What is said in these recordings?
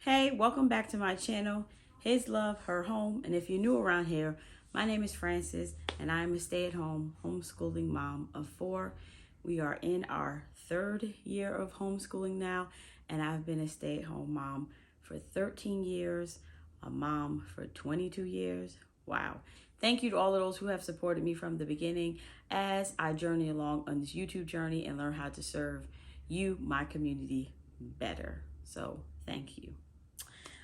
Hey, welcome back to my channel, His Love, Her Home. And if you're new around here, my name is Francis and I'm a stay-at-home homeschooling mom of 4. We are in our 3rd year of homeschooling now, and I've been a stay-at-home mom for 13 years, a mom for 22 years. Wow. Thank you to all of those who have supported me from the beginning as I journey along on this YouTube journey and learn how to serve you, my community, better. So thank you.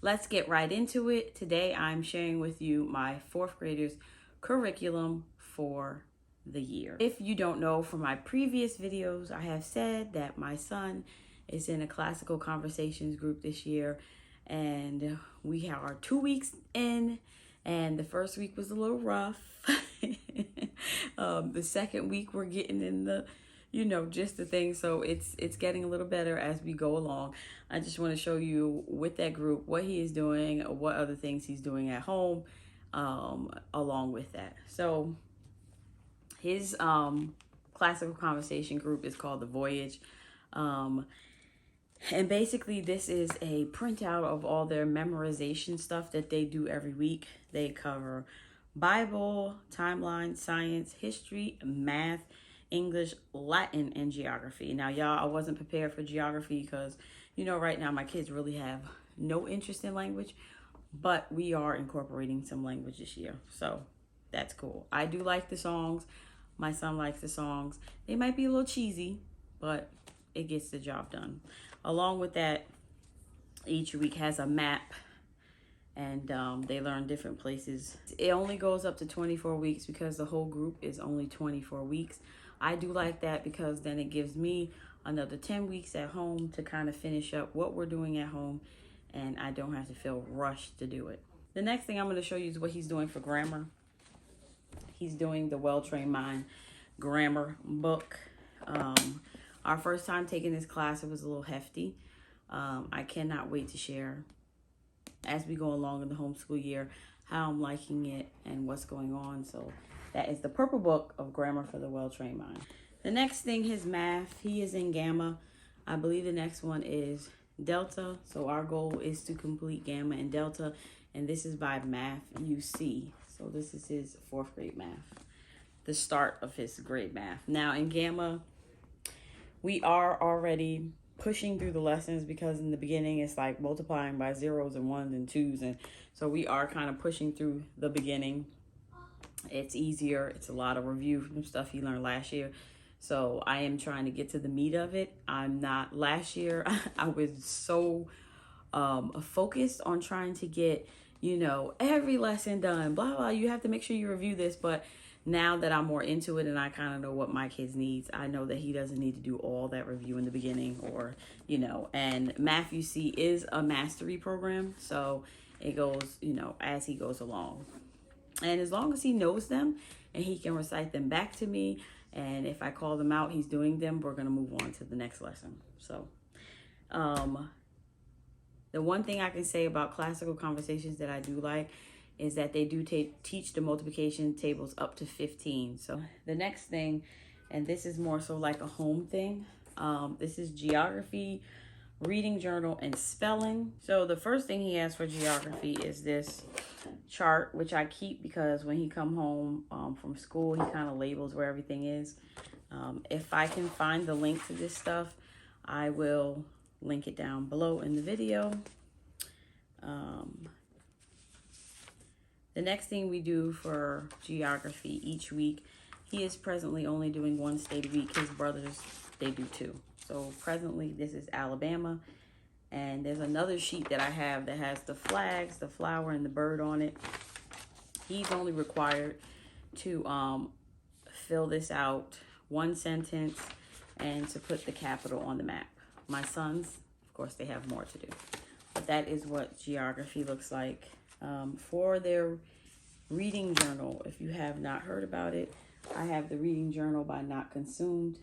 Let's get right into it. Today I'm sharing with you my 4th graders curriculum for the year. If you don't know from my previous videos, I have said that my son is in a classical conversations group this year, and we are 2 weeks in, and the first week was a little rough. The second week we're getting in the just the thing. So it's getting a little better as we go along. I just want to show you with that group what he is doing, what other things he's doing at home, along with that. So his classical conversation group is called The Voyage. And basically this is a printout of all their memorization stuff that they do every week. They cover Bible, timeline, science, history, math, English, Latin, and geography. Now, y'all, I wasn't prepared for geography because, right now my kids really have no interest in language, but we are incorporating some language this year. So that's cool. I do like the songs. My son likes the songs. They might be a little cheesy, but it gets the job done. Along with that, each week has a map, and they learn different places. It only goes up to 24 weeks because the whole group is only 24 weeks. I do like that because then it gives me another 10 weeks at home to kind of finish up what we're doing at home, and I don't have to feel rushed to do it. The next thing I'm going to show you is what he's doing for grammar. He's doing the Well-Trained Mind grammar book. Our first time taking this class, it was a little hefty. I cannot wait to share as we go along in the homeschool year how I'm liking it and what's going on. So that is the purple book of grammar for the well-trained mind. The next thing is math. He is in Gamma. I believe the next one is Delta. So our goal is to complete Gamma and Delta, and this is by MATHUSEE. So this is his 4th grade math, the start of his grade math. Now in Gamma, we are already pushing through the lessons because in the beginning it's like multiplying by 0s and 1s and 2s, and so we are kind of pushing through the beginning. It's easier. It's a lot of review from stuff he learned last year. So I am trying to get to the meat of it. I'm not, last year I was so focused on trying to get, every lesson done, blah, blah. You have to make sure you review this. But now that I'm more into it and I kind of know what my kids needs, I know that he doesn't need to do all that review in the beginning, or, and MATHUSEE is a mastery program. So it goes, as he goes along. And as long as he knows them and he can recite them back to me, and if I call them out, he's doing them, we're going to move on to the next lesson. So the one thing I can say about classical conversations that I do like is that they do teach the multiplication tables up to 15. So the next thing, and this is more so like a home thing, this is geography, reading journal, and spelling. So the first thing he has for geography is this chart, which I keep because when he come home from school, he kind of labels where everything is. If I can find the link to this stuff, I will link it down below in the video. The next thing we do for geography each week, he is presently only doing 1 state a week. His brothers, they do 2. So presently this is Alabama, and there's another sheet that I have that has the flags, the flower, and the bird on it. He's only required to fill this out 1 sentence and to put the capital on the map. My sons, of course, they have more to do. But that is what geography looks like. For their reading journal, if you have not heard about it, I have the reading journal by Not Consumed.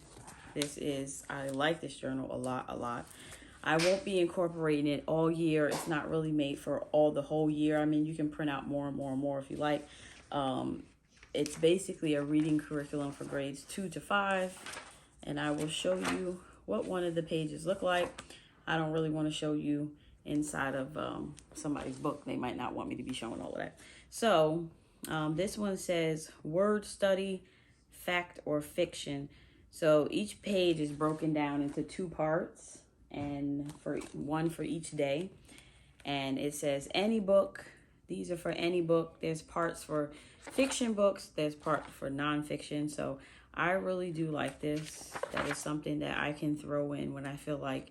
I like this journal a lot. I won't be incorporating it all year. It's not really made for the whole year. I mean, you can print out more and more if you like. It's basically a reading curriculum for grades 2 to 5. And I will show you what one of the pages look like. I don't really want to show you inside of somebody's book. They might not want me to be showing all of that. So this one says word study, fact or fiction. So each page is broken down into 2 parts, and for one for each day. And it says any book. These are for any book. There's parts for fiction books. There's part for nonfiction. So I really do like this. That is something that I can throw in when I feel like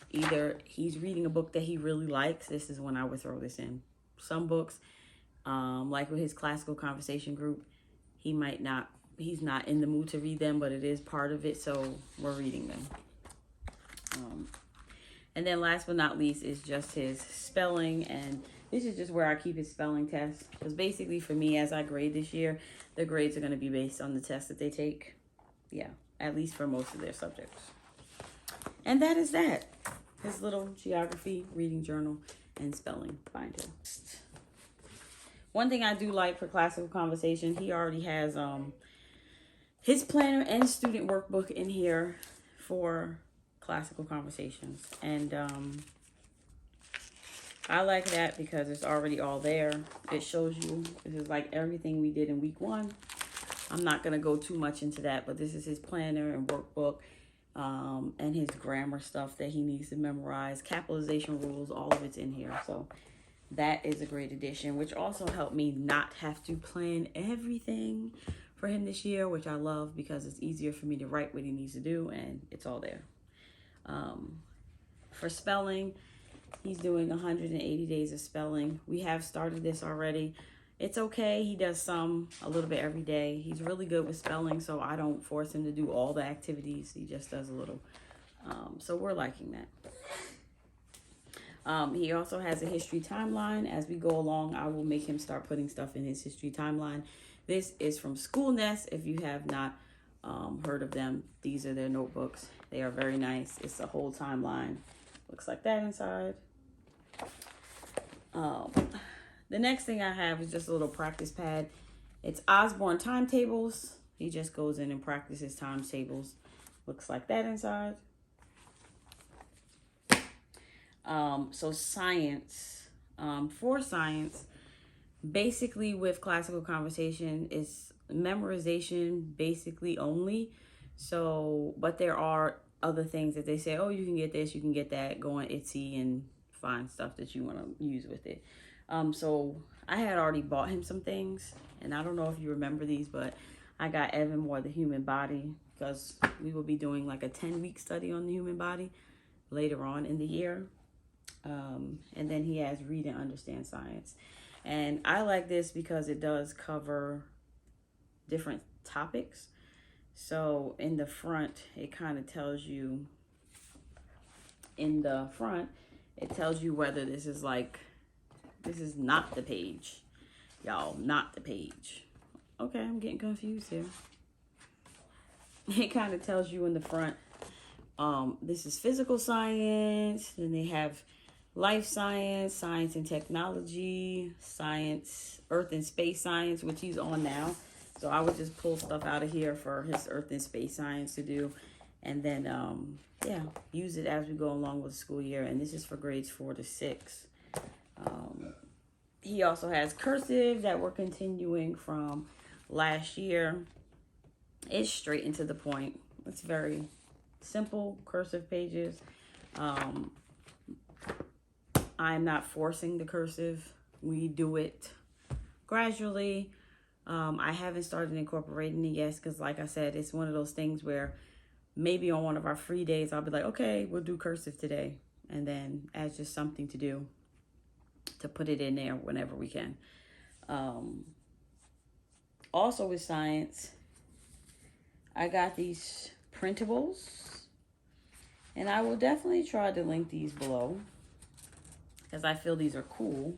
either he's reading a book that he really likes. This is when I would throw this in. Some books, like with his classical conversation group, he's not in the mood to read them, but it is part of it, so we're reading them. And then last but not least is just his spelling, and this is just where I keep his spelling test, because basically for me, as I grade this year, the grades are going to be based on the test that they take. Yeah, at least for most of their subjects. And that is that. His little geography, reading journal, and spelling binder. One thing I do like for classical conversation, he already has his planner and student workbook in here for classical conversations. And I like that because it's already all there. It shows you, this is like everything we did in week 1. I'm not going to go too much into that, but this is his planner and workbook, and his grammar stuff that he needs to memorize, capitalization rules, all of it's in here. So that is a great addition, which also helped me not have to plan everything for him this year, which I love because it's easier for me to write what he needs to do, and it's all there. For spelling, he's doing 180 days of spelling. We have started this already. It's okay. He does a little bit every day. He's really good with spelling, so I don't force him to do all the activities. He just does a little. So we're liking that. He also has a history timeline. As we go along, I will make him start putting stuff in his history timeline. This is from School Nest. If you have not heard of them, these are their notebooks. They are very nice. It's a whole timeline. Looks like that inside. The next thing I have is just a little practice pad. It's Osborne timetables. He just goes in and practices timetables. Looks like that inside. So science, for science, basically with classical conversation, is memorization basically only. So, but there are other things that they say, oh, you can get this, you can get that, go on Etsy and find stuff that you want to use with it. So I had already bought him some things, and I don't know if you remember these, but I got Evan Moore, The Human Body, because we will be doing like a 10-week study on the human body later on in the year. And then he has Read and Understand Science. And I like this because it does cover different topics. So in the front, it kind of tells you, it tells you whether this is not the page. Y'all, not the page. Okay, I'm getting confused here. It kind of tells you in the front, this is physical science. Then they have life science, science and technology, science, earth and space science, which he's on now. So I would just pull stuff out of here for his earth and space science to do. And then, yeah, use it as we go along with the school year. And this is for grades 4 to 6. He also has cursive that we're continuing from last year. It's straight and to the point. It's very simple cursive pages. I'm not forcing the cursive. We do it gradually. I haven't started incorporating it yet because, like I said, it's one of those things where maybe on one of our free days, I'll be like, okay, we'll do cursive today. And then as just something to do, to put it in there whenever we can. Also with science, I got these printables. And I will definitely try to link these below, because I feel these are cool.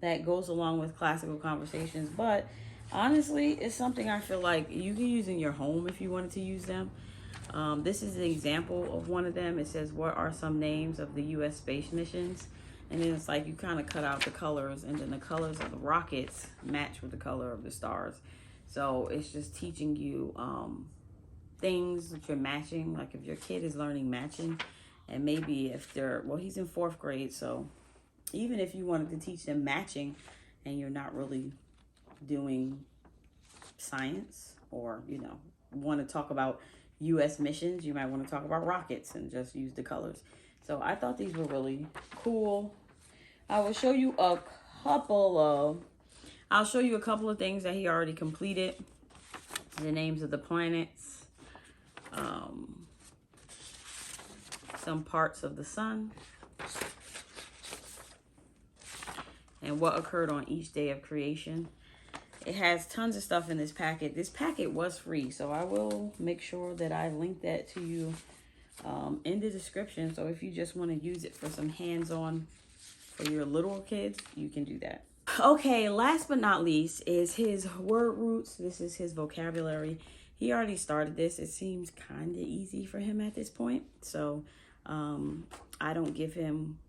That goes along with classical conversations, but honestly, it's something I feel like you can use in your home if you wanted to use them. This is an example of one of them. It says, what are some names of the U.S. space missions? And then it's like you kind of cut out the colors, and then the colors of the rockets match with the color of the stars. So it's just teaching you things that you're matching. Like if your kid is learning matching, And maybe if they're, well, he's in 4th grade, so even if you wanted to teach them matching and you're not really doing science, or, you know, want to talk about U.S. missions, you might want to talk about rockets and just use the colors. So I thought these were really cool. I will show you a couple of things that he already completed. The names of the planets, some parts of the sun, and what occurred on each day of creation. It has tons of stuff in this packet. This packet was free, so I will make sure that I link that to you in the description. So if you just want to use it for some hands-on for your little kids, you can do that. Okay, last but not least is his word roots. This is his vocabulary. He already started this. It seems kind of easy for him at this point. So I don't give him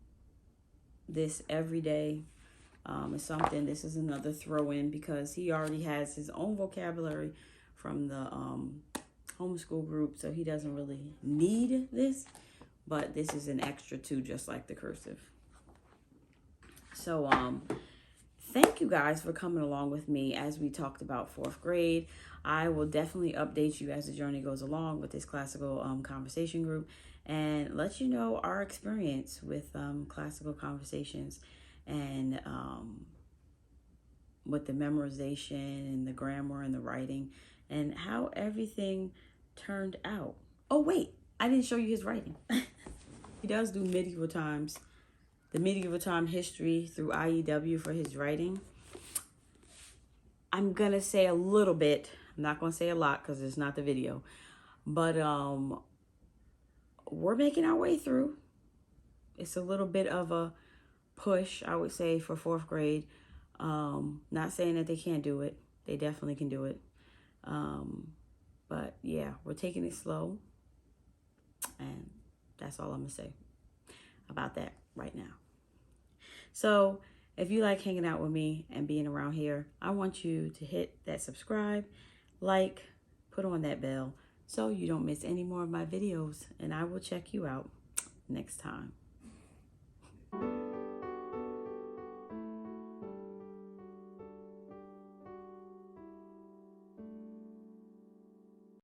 this every day. It's something, this is another throw in because he already has his own vocabulary from the homeschool group. So he doesn't really need this, but this is an extra too, just like the cursive. So thank you guys for coming along with me as we talked about 4th grade. I will definitely update you as the journey goes along with this classical conversation group and let you know our experience with classical conversations and with the memorization and the grammar and the writing and how everything turned out. Oh, wait, I didn't show you his writing. He does do medieval times. The medieval time history through IEW for his writing. I'm going to say a little bit. I'm not going to say a lot because it's not the video. But we're making our way through. It's a little bit of a push, I would say, for 4th grade. Not saying that they can't do it. They definitely can do it. But yeah, we're taking it slow. And that's all I'm going to say about that right now. So if you like hanging out with me and being around here, I want you to hit that subscribe, like, put on that bell so you don't miss any more of my videos, and I will check you out next time.